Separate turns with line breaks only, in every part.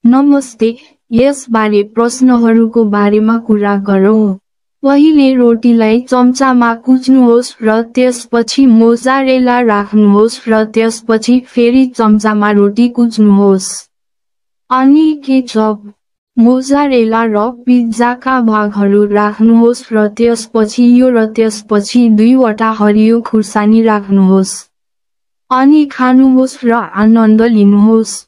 नमस्ते, यसबारे प्रश्नहरूको बारेमा कुरा गरौँ। पहिले रोटीलाई चम्चामा कुच्नुहोस् र त्यसपछि मोजारेला राख्नुहोस् र त्यसपछि फेरि चम्चामा रोटी कुच्नुहोस्। अनि केचप, मोजारेला र पिज्जाका भागहरू राख्नुहोस् र त्यसपछि यो र त्यसपछि 2वटा हरियो खुर्सानी राख्नुहोस्। अनि खानुहोस् र आनन्द लिनुहोस्।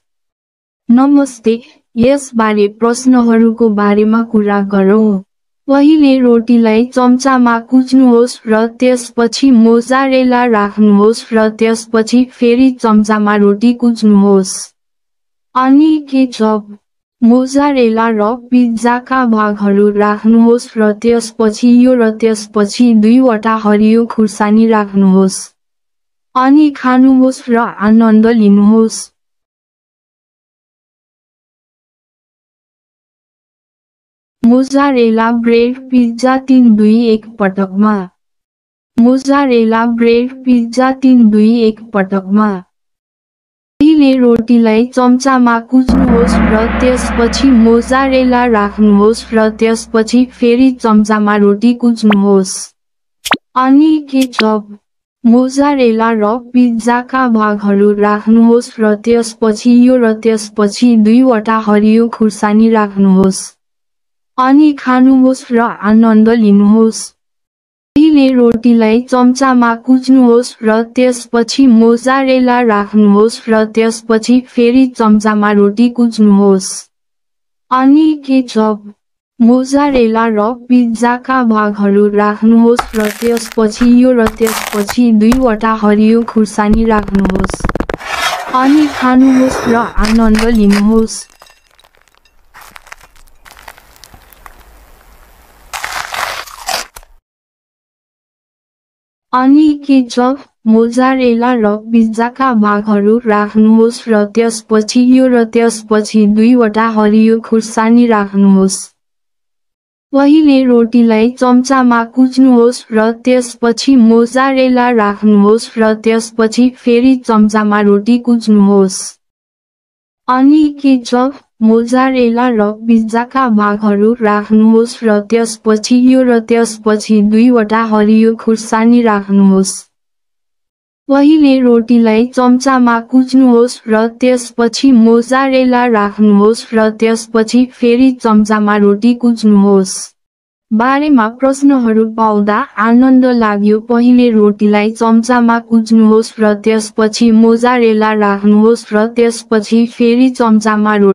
नमस्ते, यसबारे प्रश्नहरूको बारेमा कुरा गरौँ। पहिले रोटीलाई चम्चामा कुच्नुहोस् र त्यसपछि मोजारेला राख्नुहोस् र त्यसपछि फेरि चम्चामा रोटी कुच्नुहोस्। अनि केचप, मोजारेला र पिज्जाका भागहरू राख्नुहोस् र त्यसपछि यो र त्यसपछि 2वटा हरियो खुर्सानी राख्नुहोस्। अनि खानुहोस् र आनन्द लिनुहोस्। मोजारेला ब्रेड पिज्जा 3-2-1 पटकमा। मोजारेला ब्रेड पिज्जा 3-2-1 पटकमा। पहिले रोटीलाई चम्चामा कुच्नुहोस् र त्यसपछि मोजारेला राख्नुहोस् र त्यसपछि फेरि चम्चामा रोटी कुच्नुहोस्। अनि केचप, मोजारेला र पिज्जाका भागहरू राख्नुहोस् र त्यसपछि यो र त्यसपछि 2वटा हरियो खुर्सानी राख्नुहोस्। अनि खानुहोस् र आनन्द लिनुहोस्। पहिले रोटीलाई चम्चामा कुच्नुहोस् र त्यसपछि मोजारेला राख्नुहोस् र त्यसपछि फेरि चम्चामा रोटी कुच्नुहोस्। अनि केचप, मोजारेला र पिज्जाका भागहरू राख्नुहोस् र त्यसपछि यो र त्यसपछि 2वटा हरियो खुर्सानी राख्नुहोस्। अनि खानुहोस् र आनन्द लिनुहोस्। अनि केचप, मोजारेला र पिज्जाका भागहरू राख्नुहोस् र त्यसपछि यो र त्यसपछि 2वटा हरियो खुर्सानी राख्नुहोस्। पहिले रोटीलाई चम्चामा कुच्नुहोस् र त्यसपछि मोजारेला राख्नुहोस् र त्यसपछि फेरि चम्चामा रोटी कुच्नुहोस्। अनि केचप, मोजारेला र पिज्जाका भागहरू राख्नुहोस् र त्यसपछि यो र त्यसपछि 2वटा हरियो खुर्सानी राख्नुहोस्। पहिले रोटीलाई चम्चामा कुच्नुहोस् र त्यसपछि मोजारेला राख्नुहोस् र त्यसपछि फेरि चम्चामा रोटी कुच्नुहोस्। बारेमा प्रश्नहरू पाउँदा आनन्द लाग्यो। पहिले रोटीलाई चम्चामा कुच्नुहोस् र त्यसपछि मोजारेला राख्नुहोस् र त्यसपछि फेरि चम्चामा रोटी